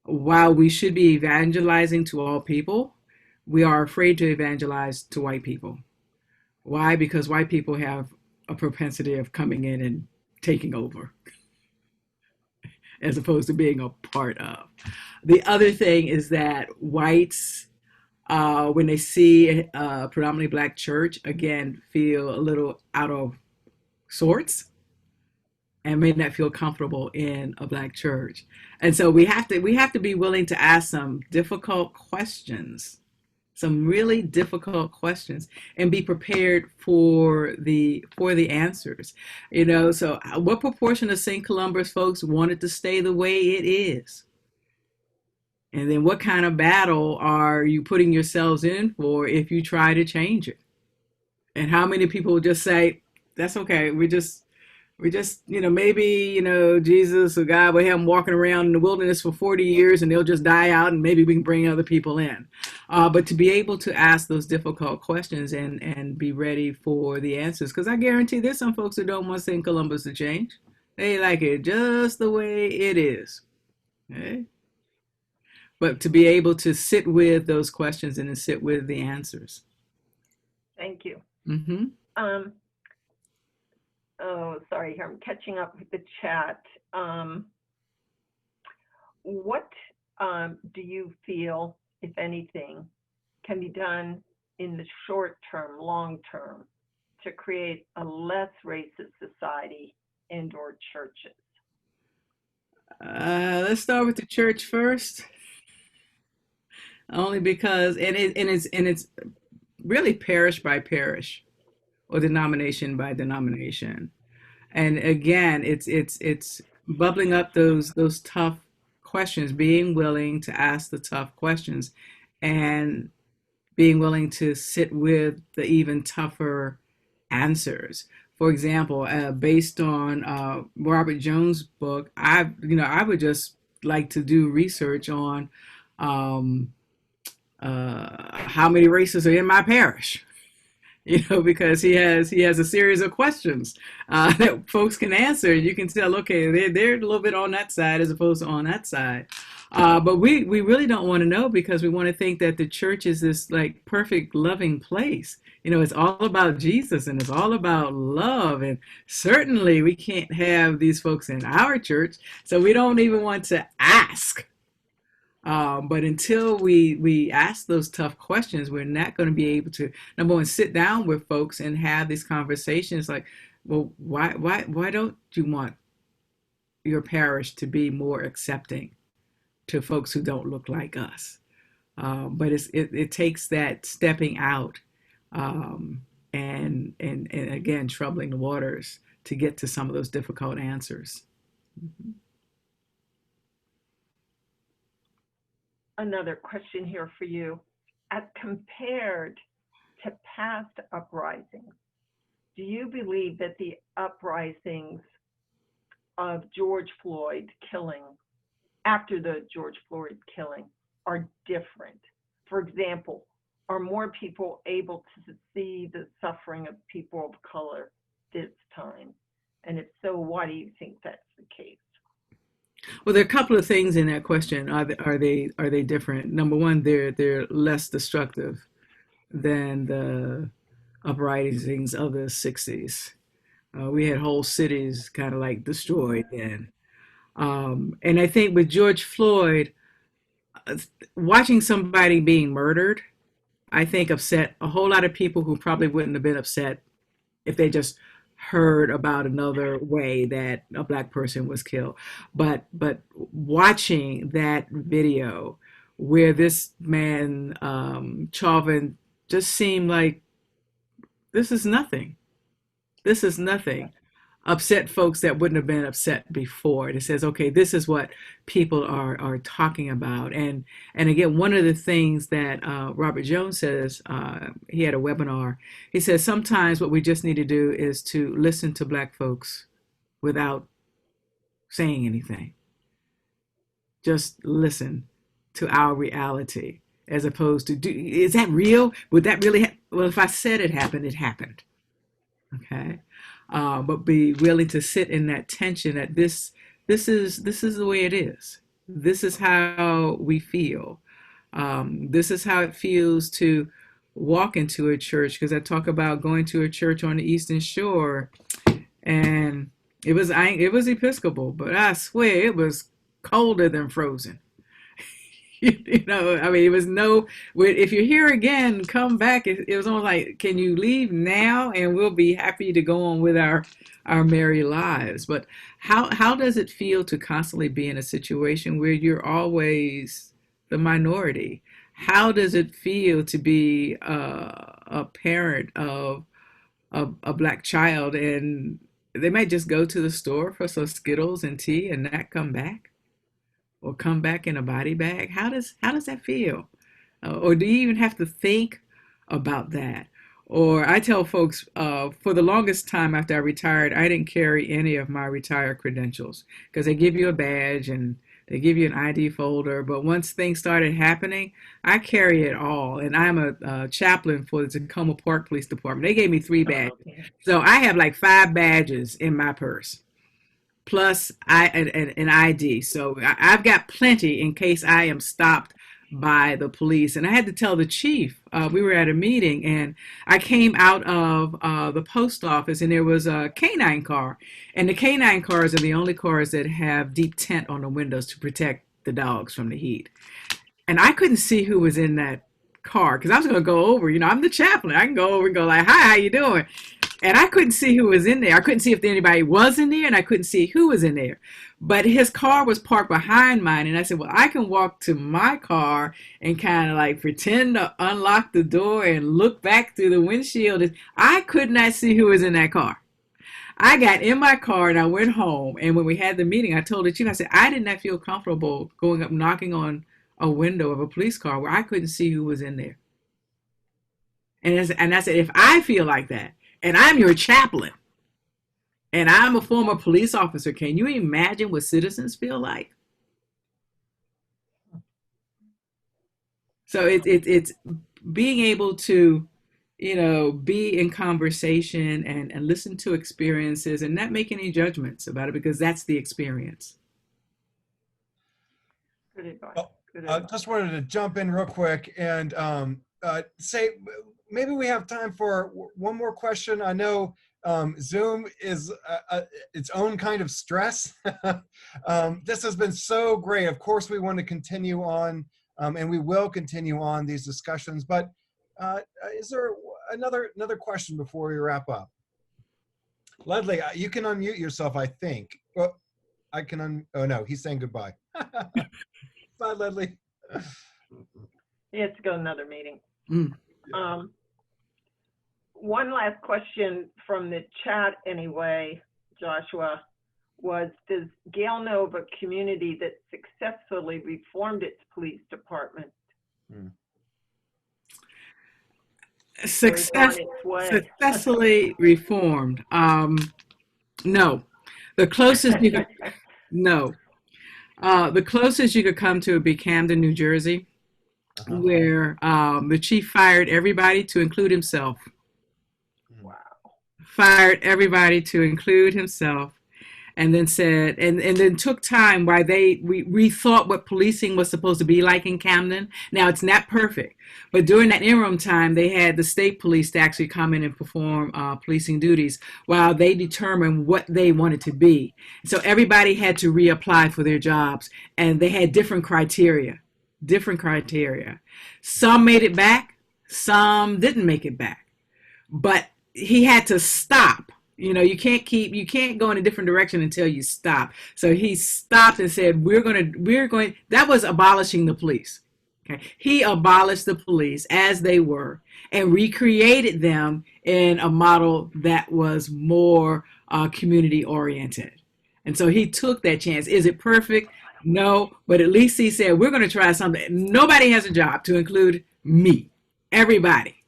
S2: while we should be evangelizing to all people, we are afraid to evangelize to white people. Why? Because white people have a propensity of coming in and taking over, as opposed to being a part of. The other thing is that whites, when they see a predominantly Black church, again, feel a little out of sorts and may not feel comfortable in a Black church. And so we have to be willing to ask some difficult questions, some really difficult questions, and be prepared for the answers. So what proportion of St. Columba's folks wanted to stay the way it is? And then what kind of battle are you putting yourselves in for if you try to change it? And how many people will just say, that's okay, we just maybe, Jesus or God will have them walking around in the wilderness for 40 years and they'll just die out, and maybe we can bring other people in. But to be able to ask those difficult questions and be ready for the answers, because I guarantee there's some folks that don't want St. Columbus to change. They like it just the way it is. Okay? But to be able to sit with those questions and to sit with the answers.
S4: Thank you.
S2: Mm-hmm.
S4: Oh, sorry, I'm catching up with the chat. What do you feel, if anything, can be done in the short term, long term, to create a less racist society and/or churches?
S2: Let's start with the church first, only because, and it's really parish by parish or denomination by denomination. And again, it's bubbling up those tough questions, being willing to ask the tough questions, and being willing to sit with the even tougher answers. For example, based on Robert Jones' book, I would just like to do research on um, how many races are in my parish. Because he has a series of questions that folks can answer. You can tell, okay, they're a little bit on that side as opposed to on that side. But we really don't want to know, because we want to think that the church is this like perfect, loving place. It's all about Jesus and it's all about love. And certainly we can't have these folks in our church, so we don't even want to ask. But until we ask those tough questions, we're not going to be able to, number one, sit down with folks and have these conversations like, well, why don't you want your parish to be more accepting to folks who don't look like us? But it takes that stepping out, and again, troubling the waters to get to some of those difficult answers. Mm-hmm.
S4: Another question here for you. As compared to past uprisings, do you believe that the uprisings of George Floyd killing, after the George Floyd killing, are different? For example, are more people able to see the suffering of people of color this time? And if so, why do you think that's the case?
S2: Well, there are a couple of things in that question. Are they different? Number one, they're less destructive than the uprisings of the '60s. We had whole cities kind of like destroyed then. And I think with George Floyd, uh, watching somebody being murdered, I think upset a whole lot of people who probably wouldn't have been upset if they just heard about another way that a black person was killed. But watching that video where this man, Chauvin, just seemed like this is nothing. This is nothing. Upset folks that wouldn't have been upset before. It says, okay, this is what people are talking about. And again, one of the things that Robert Jones says, he had a webinar. He says sometimes what we just need to do is to listen to black folks without saying anything. Just listen to our reality, as opposed to, is that real? Would that really well, if I said it happened, it happened. Okay. But be willing to sit in that tension that this is the way it is. This is how we feel. This is how it feels to walk into a church, because I talk about going to a church on the Eastern Shore, and it was Episcopal, but I swear it was colder than frozen. I mean, it was no, if you're here again, come back. It was almost like, can you leave now? And we'll be happy to go on with our merry lives. But how does it feel to constantly be in a situation where you're always the minority? How does it feel to be a parent of a black child, and they might just go to the store for some Skittles and tea and not come back? Or come back in a body bag? How does that feel? Or do you even have to think about that? Or I tell folks, for the longest time after I retired, I didn't carry any of my retired credentials, because they give you a badge and they give you an ID folder. But once things started happening, I carry it all. And I'm a chaplain for the Tacoma Park Police Department. They gave me 3 badges.
S4: Okay.
S2: So I have like 5 badges in my purse, plus an ID. So I've got plenty in case I am stopped by the police. And I had to tell the chief, we were at a meeting, and I came out of the post office, and there was a canine car. And the canine cars are the only cars that have deep tint on the windows to protect the dogs from the heat. And I couldn't see who was in that car, because I was going to go over. I'm the chaplain. I can go over and go like, hi, how you doing? And I couldn't see who was in there. I couldn't see if anybody was in there, and I couldn't see who was in there. But his car was parked behind mine, and I said, well, I can walk to my car and kind of like pretend to unlock the door and look back through the windshield. I could not see who was in that car. I got in my car and I went home. And when we had the meeting, I told the chief, I said, I did not feel comfortable going up, knocking on a window of a police car where I couldn't see who was in there. And I said, if I feel like that, and I'm your chaplain, and I'm a former police officer, can you imagine what citizens feel like? So it's being able to, be in conversation and listen to experiences and not make any judgments about it, because that's the experience.
S4: Good advice.
S1: Well,
S4: Good advice.
S1: just wanted to jump in real quick and say maybe we have time for one more question. I know Zoom is its own kind of stress. This has been so great. Of course, we want to continue on, and we will continue on these discussions. But is there another question before we wrap up? Ledley, you can unmute yourself, I think. Well, I can oh no, he's saying goodbye. Bye, Ledley.
S4: He has to go to another meeting.
S2: Mm.
S4: One last question from the chat anyway, Joshua, was, does Gail know of a community that successfully reformed its police department?
S2: Successfully reformed. No. The closest you could, no. The closest you could come to would be Camden, New Jersey, where the chief fired everybody to include himself.
S4: Wow.
S2: Fired everybody to include himself, and then said, and then took time while we rethought what policing was supposed to be like in Camden. Now, it's not perfect, but during that interim time, they had the state police to actually come in and perform policing duties while they determined what they wanted to be. So everybody had to reapply for their jobs, and they had different criteria. Some made it back, some didn't make it back, but he had to stop. You can't go in a different direction until you stop. So he stopped and said, we're going, that was abolishing the police. Okay. He abolished the police as they were and recreated them in a model that was more community oriented. And so he took that chance. Is it perfect? No, but at least he said, we're going to try something. Nobody has a job, to include me, everybody.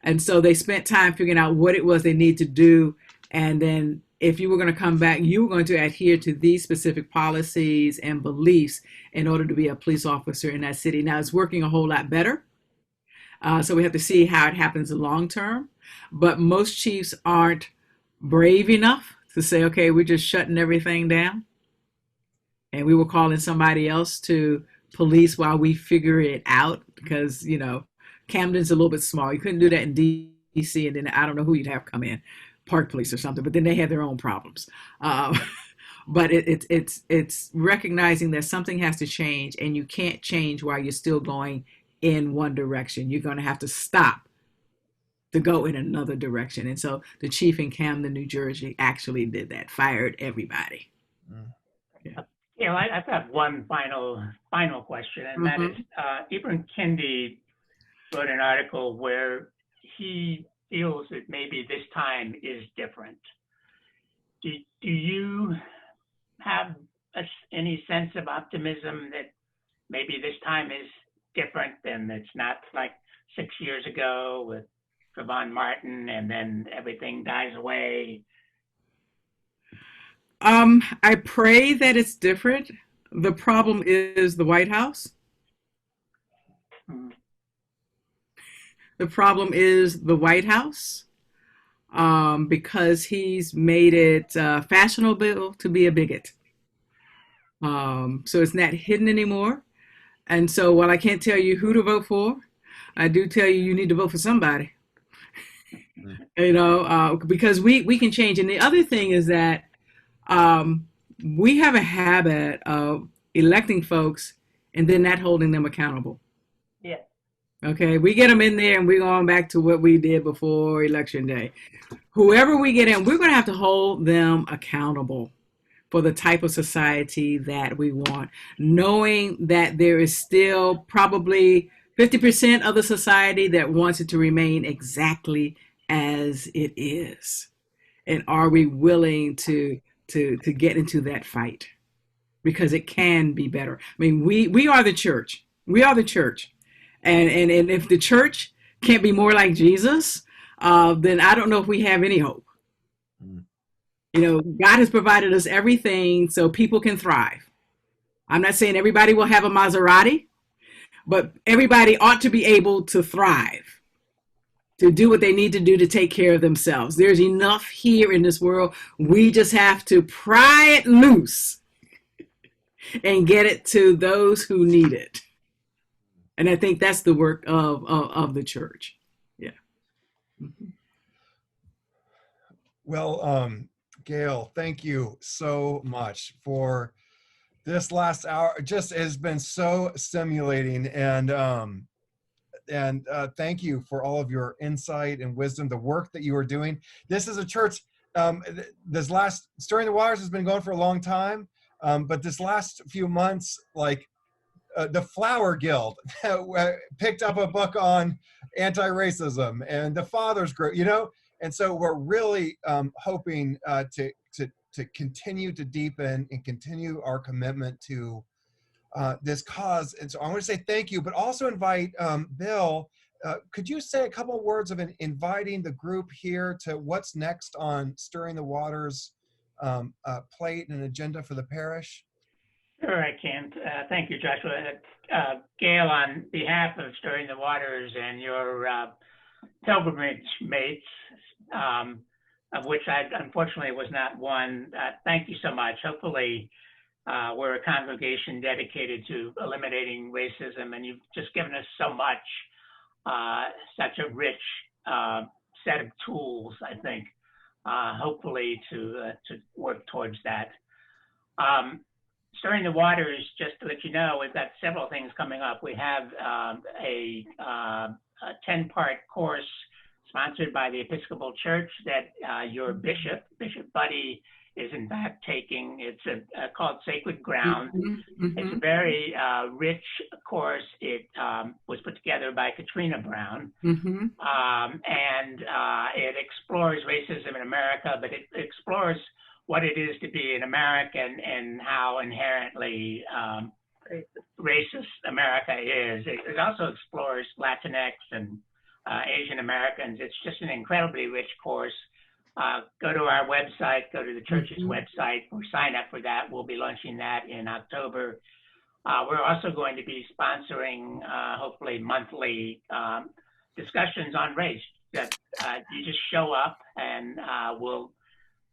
S2: And so they spent time figuring out what it was they need to do. And then if you were going to come back, you were going to adhere to these specific policies and beliefs in order to be a police officer in that city. Now, it's working a whole lot better. So we have to see how it happens long term. But most chiefs aren't brave enough to say, okay, we're just shutting everything down, and we were calling somebody else to police while we figure it out, because, Camden's a little bit small. You couldn't do that in D.C., and then I don't know who you'd have come in, Park Police or something, but then they have their own problems. But it's recognizing that something has to change, and you can't change while you're still going in one direction. You're going to have to stop to go in another direction. And so the chief in Camden, New Jersey actually did that, fired everybody.
S5: Yeah. I've got one final question, and that is, Ibram Kendi wrote an article where he feels that maybe this time is different. Do you have any sense of optimism that maybe this time is different, and it's not like 6 years ago with Trayvon Martin and then everything dies away?
S2: I pray that it's different. The problem is the White House. The problem is the White House, because he's made it fashionable to be a bigot. So it's not hidden anymore. And so while I can't tell you who to vote for, I do tell you need to vote for somebody. Because we can change. And the other thing is that we have a habit of electing folks and then not holding them accountable.
S4: Yeah.
S2: Okay, we get them in there and we're going back to what we did before Election Day. Whoever we get in, we're going to have to hold them accountable for the type of society that we want, knowing that there is still probably 50% of the society that wants it to remain exactly as it is. And are we willing to get into that fight? Because it can be better. I mean, we are the church. We are the church. And if the church can't be more like Jesus, then I don't know if we have any hope.
S1: Mm.
S2: You know, God has provided us everything so people can thrive. I'm not saying everybody will have a Maserati, but everybody ought to be able to thrive, to do what they need to do to take care of themselves. There's enough here in this world. We just have to pry it loose and get it to those who need it. And I think that's the work of the church. Yeah. Mm-hmm.
S1: Well, Gail, thank you so much for this last hour. It just has been so stimulating, and thank you for all of your insight and wisdom, the work that you are doing. This is a church. This last Stirring the Waters has been going for a long time, but this last few months, like the Flower Guild picked up a book on anti-racism, and the Fathers Group, you know, and so we're really hoping to continue to deepen and continue our commitment to this cause. And so I want to say thank you, but also invite Bill. Could you say a couple of words of inviting the group here to what's next on Stirring the Waters plate and agenda for the parish?
S5: Sure, I can. Thank you, Joshua. Gail, on behalf of Stirring the Waters and your pilgrimage mates, of which I unfortunately was not one, thank you so much. Hopefully, we're a congregation dedicated to eliminating racism, and you've just given us so much, such a rich set of tools, I think, hopefully to work towards that. Stirring the Waters, just to let you know, we've got several things coming up. We have a 10-part course sponsored by the Episcopal Church that your Bishop Buddy, is in fact taking. It's called Sacred Ground.
S2: Mm-hmm.
S5: It's a very rich course. It was put together by Katrina Brown,
S2: Mm-hmm.
S5: and it explores racism in America, but it explores what it is to be an American and how inherently racist America is. It also explores Latinx and Asian Americans. It's just an incredibly rich course. Go to our website, go to the church's website, or sign up for that. We'll be launching that in October. We're also going to be sponsoring, hopefully, monthly discussions on race. That you just show up, and we'll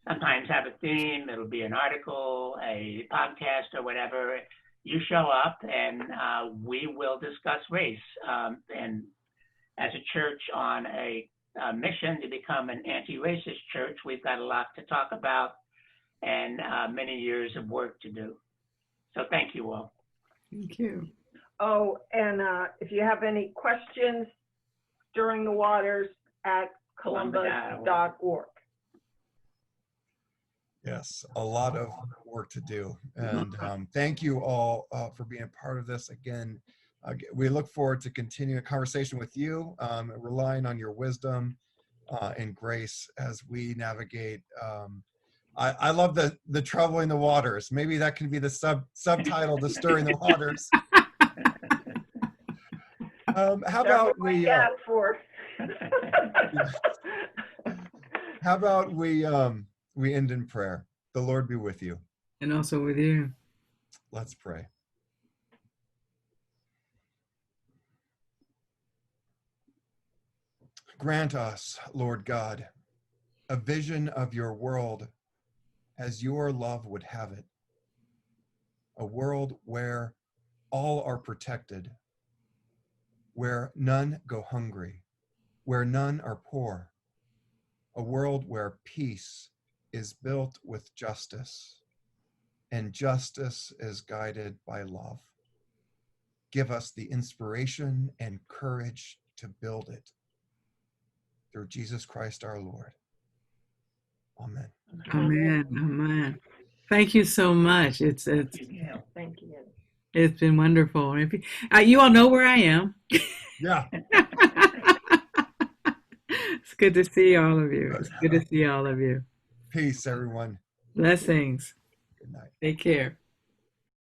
S5: sometimes have a theme. It'll be an article, a podcast, or whatever. You show up, and we will discuss race. And as a church on a mission to become an anti-racist church, we've got a lot to talk about and many years of work to do. So thank you all.
S2: Thank you.
S4: Oh, and if you have any questions, Stirring the Waters at Columba.org.
S1: Yes, a lot of work to do. And thank you all for being a part of this. Again, we look forward to continuing a conversation with you, relying on your wisdom and grace as we navigate. I love the Troubling the Waters. Maybe that can be the subtitle to Stirring the Waters. How about we we end in prayer. The Lord be with you.
S2: And also with you.
S1: Let's pray. Grant us, Lord God, a vision of your world as your love would have it. A world where all are protected, where none go hungry, where none are poor. A world where peace is built with justice, and justice is guided by love. give us the inspiration and courage to build it. Through Jesus Christ our Lord. Amen.
S2: Amen. Amen. Thank you so much. It's
S5: Thank you, Gail.
S4: Thank you.
S2: it's been wonderful. You all know where I am.
S1: Yeah.
S2: It's good to see all of you. It's good to see all of you.
S1: Peace, everyone.
S2: Blessings.
S1: Good night.
S2: Take care.